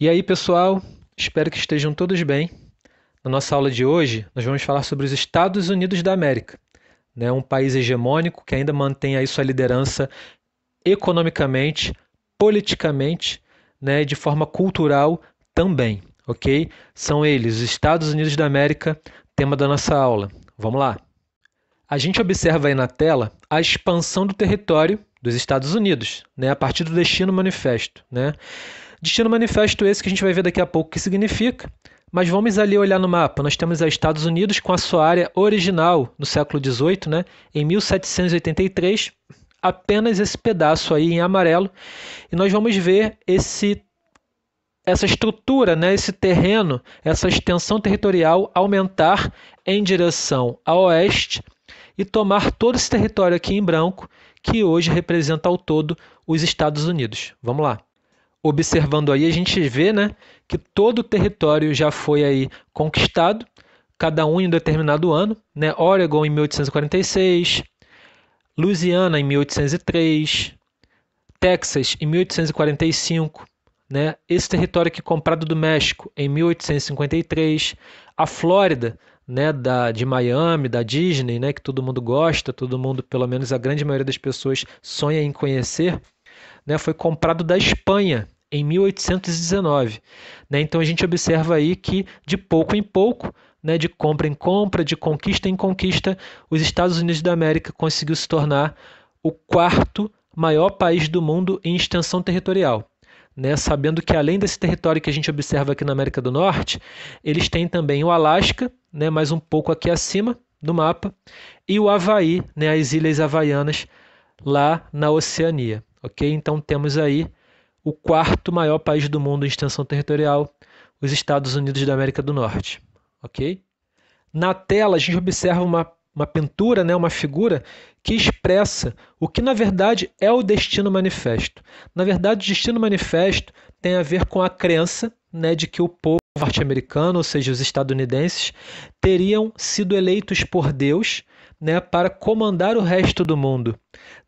E aí, pessoal, espero que estejam todos bem. Na nossa aula de hoje, nós vamos falar sobre os Estados Unidos da América, né? Um país hegemônico que ainda mantém aí sua liderança economicamente, politicamente, né? De forma cultural também, ok? São eles, os Estados Unidos da América, tema da nossa aula. Vamos lá. A gente observa aí na tela a expansão do território dos Estados Unidos, né? A partir do Destino Manifesto, né? Destino Manifesto esse que a gente vai ver daqui a pouco o que significa, mas vamos ali olhar no mapa. Nós temos os Estados Unidos com a sua área original no século XVIII, né, em 1783, apenas esse pedaço aí em amarelo, e nós vamos ver essa estrutura, né, esse terreno, essa extensão territorial aumentar em direção a oeste e tomar todo esse território aqui em branco, que hoje representa ao todo os Estados Unidos. Vamos lá. Observando aí, a gente vê, né, que todo o território já foi aí conquistado, cada um em um determinado ano, né? Oregon em 1846, Louisiana em 1803, Texas em 1845, né? Esse território aqui comprado do México em 1853, a Flórida, né, de Miami, da Disney, né, que todo mundo gosta, todo mundo, pelo menos a grande maioria das pessoas sonha em conhecer, né, foi comprado da Espanha em 1819. Né? Então a gente observa aí que de pouco em pouco, né, de compra em compra, de conquista em conquista, os Estados Unidos da América conseguiu se tornar o quarto maior país do mundo em extensão territorial. Né? Sabendo que além desse território que a gente observa aqui na América do Norte, eles têm também o Alasca, né, mais um pouco aqui acima do mapa, e o Havaí, né, as Ilhas Havaianas, lá na Oceania. Ok? Então temos aí o quarto maior país do mundo em extensão territorial, os Estados Unidos da América do Norte. Ok? Na tela a gente observa uma pintura, né, uma figura que expressa o que na verdade é o Destino Manifesto. Na verdade, o Destino Manifesto tem a ver com a crença, né, de que o povo norte-americano, ou seja, os estadunidenses, teriam sido eleitos por Deus, né, para comandar o resto do mundo.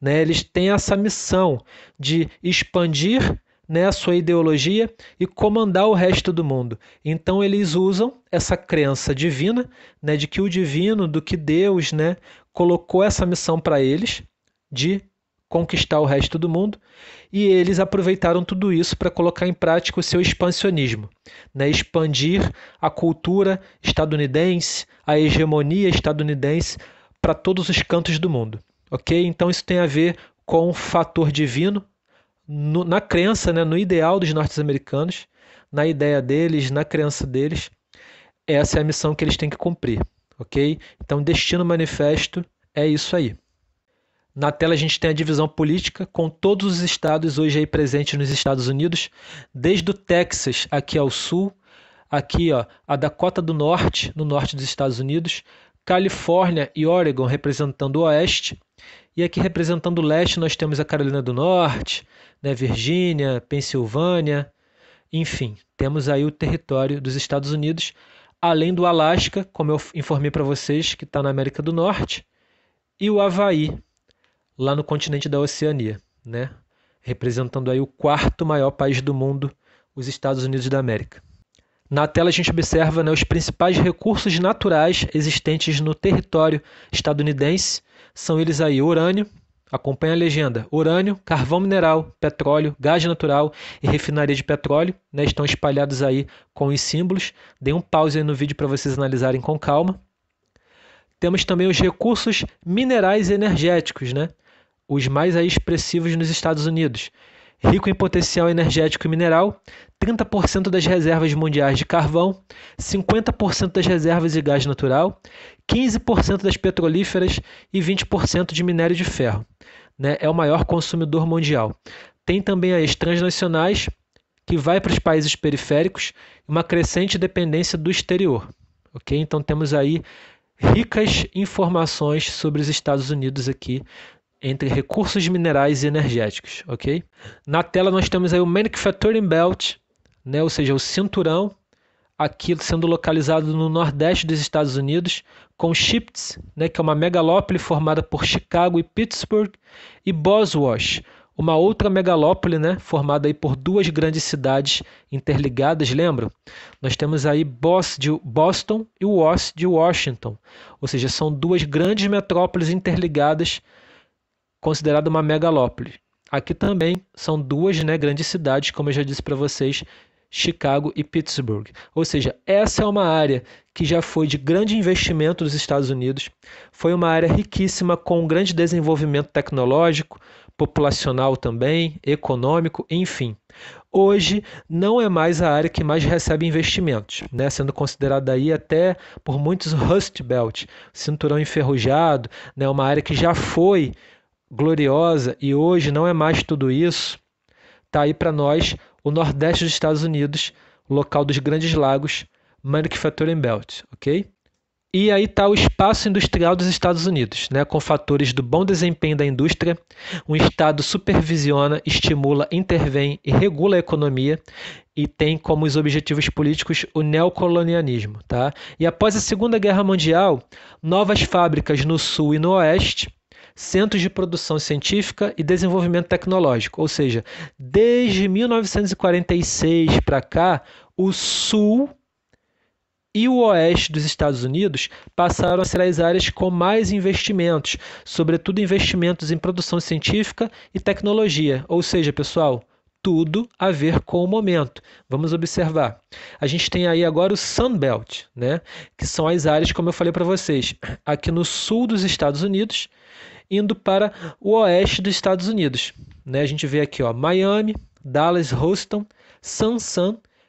Né? Eles têm essa missão de expandir, né, a sua ideologia e comandar o resto do mundo. Então eles usam essa crença divina, né, de que o divino, do que Deus, né, colocou essa missão para eles de conquistar o resto do mundo, e eles aproveitaram tudo isso para colocar em prática o seu expansionismo, né, expandir a cultura estadunidense, a hegemonia estadunidense para todos os cantos do mundo. Ok? Então isso tem a ver com o fator divino, na crença, né, no ideal dos norte-americanos, na ideia deles, na crença deles. Essa é a missão que eles têm que cumprir. Ok? Então, Destino Manifesto é isso aí. Na tela a gente tem a divisão política com todos os estados hoje aí presentes nos Estados Unidos, desde o Texas aqui ao sul, aqui ó, a Dakota do Norte, no norte dos Estados Unidos, Califórnia e Oregon representando o oeste, e aqui representando o leste nós temos a Carolina do Norte, né, Virgínia, Pensilvânia, enfim, temos aí o território dos Estados Unidos, além do Alasca, como eu informei para vocês, que está na América do Norte, e o Havaí, lá no continente da Oceania, né, representando aí o quarto maior país do mundo, os Estados Unidos da América. Na tela a gente observa, né, os principais recursos naturais existentes no território estadunidense. São eles aí: urânio, acompanha a legenda, urânio, carvão mineral, petróleo, gás natural e refinaria de petróleo, né, estão espalhados aí com os símbolos. Dê um pause aí no vídeo para vocês analisarem com calma. Temos também os recursos minerais e energéticos, né, os mais aí expressivos nos Estados Unidos. Rico em potencial energético e mineral, 30% das reservas mundiais de carvão, 50% das reservas de gás natural, 15% das petrolíferas e 20% de minério de ferro. Né? É o maior consumidor mundial. Tem também as transnacionais, que vai para os países periféricos, e uma crescente dependência do exterior. Okay? Então temos aí ricas informações sobre os Estados Unidos aqui, entre recursos minerais e energéticos, ok? Na tela nós temos aí o Manufacturing Belt, né, ou seja, o cinturão, aqui sendo localizado no nordeste dos Estados Unidos, com Shipts, né, que é uma megalópole formada por Chicago e Pittsburgh, e Boswash, uma outra megalópole, né, formada aí por duas grandes cidades interligadas, lembram? Nós temos aí Boston e WAS de Washington, ou seja, são duas grandes metrópoles interligadas, considerada uma megalópole. Aqui também são duas, né, grandes cidades, como eu já disse para vocês, Chicago e Pittsburgh. Ou seja, essa é uma área que já foi de grande investimento dos Estados Unidos, foi uma área riquíssima com um grande desenvolvimento tecnológico, populacional também, econômico, enfim. Hoje não é mais a área que mais recebe investimentos, né? Sendo considerada aí até por muitos Rust Belt, cinturão enferrujado, né? Uma área que já foi gloriosa e hoje não é mais tudo isso. Está aí para nós o Nordeste dos Estados Unidos, local dos Grandes Lagos, Manufacturing Belt, ok? E aí está o espaço industrial dos Estados Unidos, né, com fatores do bom desempenho da indústria, um Estado supervisiona, estimula, intervém e regula a economia e tem como os objetivos políticos o neocolonialismo. Tá? E após a Segunda Guerra Mundial, novas fábricas no Sul e no Oeste, centros de produção científica e desenvolvimento tecnológico, ou seja, desde 1946 para cá, o Sul e o Oeste dos Estados Unidos passaram a ser as áreas com mais investimentos, sobretudo investimentos em produção científica e tecnologia, ou seja, pessoal, tudo a ver com o momento. Vamos observar. A gente tem aí agora o Sun Belt, né? Que são as áreas, como eu falei para vocês, aqui no sul dos Estados Unidos, indo para o oeste dos Estados Unidos. Né? A gente vê aqui ó, Miami, Dallas, Houston, San,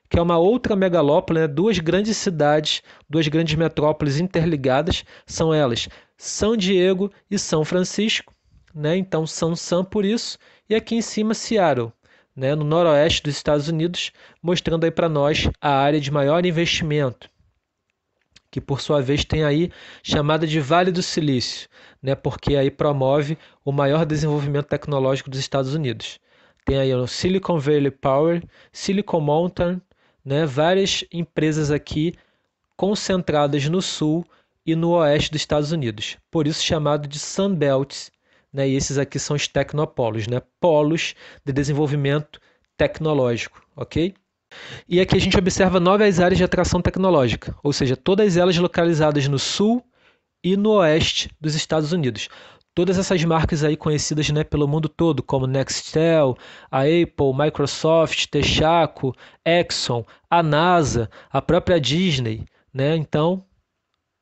que é uma outra megalópole, né? Duas grandes cidades, duas grandes metrópoles interligadas, são elas São Diego e São Francisco, né? Então San por isso, e aqui em cima Seattle, né? No noroeste dos Estados Unidos, mostrando aí para nós a área de maior investimento, que por sua vez tem aí chamada de Vale do Silício, né? Porque aí promove o maior desenvolvimento tecnológico dos Estados Unidos. Tem aí o Silicon Valley Power, Silicon Mountain, né, várias empresas aqui concentradas no sul e no oeste dos Estados Unidos, por isso chamado de Sun Belts, né, e esses aqui são os tecnopolos, né, polos de desenvolvimento tecnológico, ok? E aqui a gente observa novas áreas de atração tecnológica, ou seja, todas elas localizadas no sul e no oeste dos Estados Unidos. Todas essas marcas aí conhecidas, né, pelo mundo todo, como Nextel, a Apple, Microsoft, Texaco, Exxon, a NASA, a própria Disney, né? Então,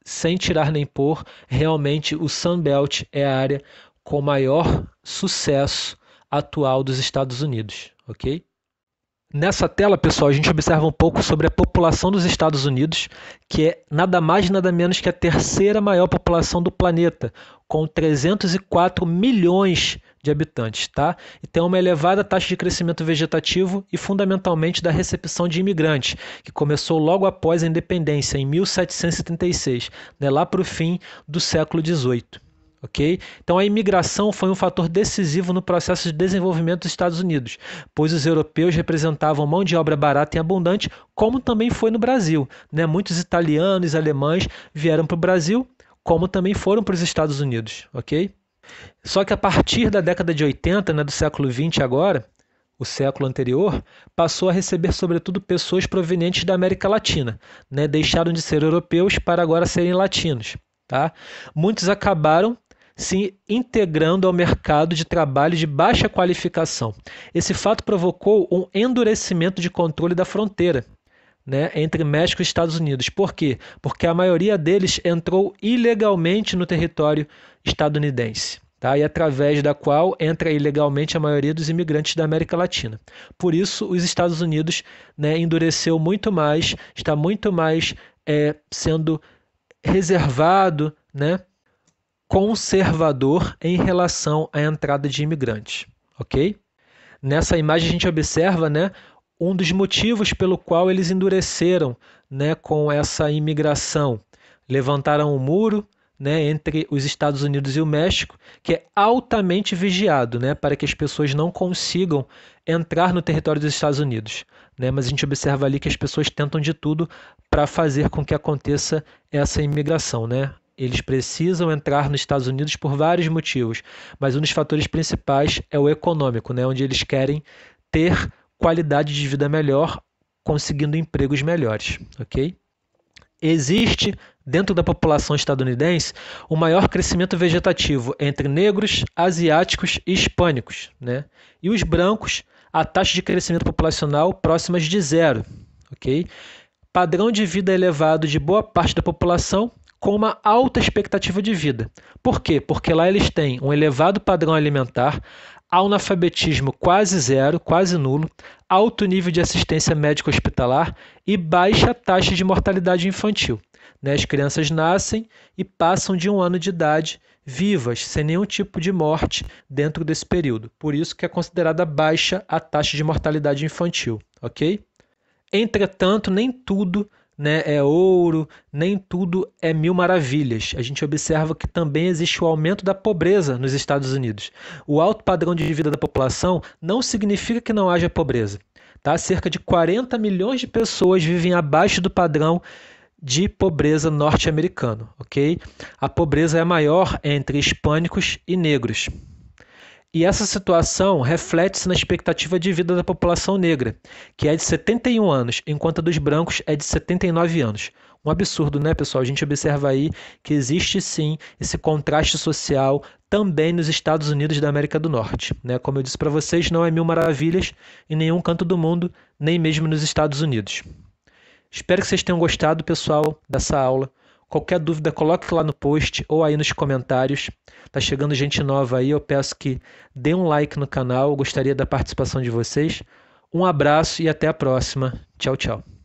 sem tirar nem pôr, realmente o Sun Belt é a área com maior sucesso atual dos Estados Unidos, ok? Nessa tela, pessoal, a gente observa um pouco sobre a população dos Estados Unidos, que é nada mais nada menos que a terceira maior população do planeta, com 304 milhões de habitantes, tá? E tem uma elevada taxa de crescimento vegetativo e fundamentalmente da recepção de imigrantes, que começou logo após a independência, em 1776, né, lá para o fim do século XVIII. Okay? Então a imigração foi um fator decisivo no processo de desenvolvimento dos Estados Unidos, pois os europeus representavam mão de obra barata e abundante, como também foi no Brasil. Né? Muitos italianos e alemães vieram para o Brasil, como também foram para os Estados Unidos. Okay? Só que a partir da década de 80, né, do século XX agora, o século anterior, passou a receber sobretudo pessoas provenientes da América Latina. Né? Deixaram de ser europeus para agora serem latinos. Tá? Muitos acabaram se integrando ao mercado de trabalho de baixa qualificação. Esse fato provocou um endurecimento de controle da fronteira, né, entre México e Estados Unidos. Por quê? Porque a maioria deles entrou ilegalmente no território estadunidense, tá? E através da qual entra ilegalmente a maioria dos imigrantes da América Latina. Por isso, os Estados Unidos, né, endureceu muito mais, está muito mais sendo reservado, né, conservador em relação à entrada de imigrantes, ok? Nessa imagem a gente observa, né, um dos motivos pelo qual eles endureceram, né, com essa imigração. Levantaram um muro, né, entre os Estados Unidos e o México, que é altamente vigiado, né, para que as pessoas não consigam entrar no território dos Estados Unidos. Né, mas a gente observa ali que as pessoas tentam de tudo para fazer com que aconteça essa imigração, né? Eles precisam entrar nos Estados Unidos por vários motivos, mas um dos fatores principais é o econômico, né? Onde eles querem ter qualidade de vida melhor, conseguindo empregos melhores, ok? Existe, dentro da população estadunidense, o maior crescimento vegetativo entre negros, asiáticos e hispânicos, né? E os brancos, a taxa de crescimento populacional próximas de zero, ok? Padrão de vida elevado de boa parte da população com uma alta expectativa de vida. Por quê? Porque lá eles têm um elevado padrão alimentar, analfabetismo quase zero, quase nulo, alto nível de assistência médica hospitalar e baixa taxa de mortalidade infantil. As crianças nascem e passam de 1 ano de idade vivas, sem nenhum tipo de morte dentro desse período. Por isso que é considerada baixa a taxa de mortalidade infantil, ok? Entretanto, nem tudo é ouro, nem tudo é mil maravilhas. A gente observa que também existe o aumento da pobreza nos Estados Unidos. O alto padrão de vida da população não significa que não haja pobreza. Tá? Cerca de 40 milhões de pessoas vivem abaixo do padrão de pobreza norte-americano. Ok? A pobreza é maior entre hispânicos e negros. E essa situação reflete-se na expectativa de vida da população negra, que é de 71 anos, enquanto a dos brancos é de 79 anos. Um absurdo, né, pessoal? A gente observa aí que existe sim esse contraste social também nos Estados Unidos da América do Norte. Né? Como eu disse para vocês, não é mil maravilhas em nenhum canto do mundo, nem mesmo nos Estados Unidos. Espero que vocês tenham gostado, pessoal, dessa aula. Qualquer dúvida, coloque lá no post ou aí nos comentários. Tá chegando gente nova aí, eu peço que dê um like no canal, eu gostaria da participação de vocês. Um abraço e até a próxima. Tchau, tchau.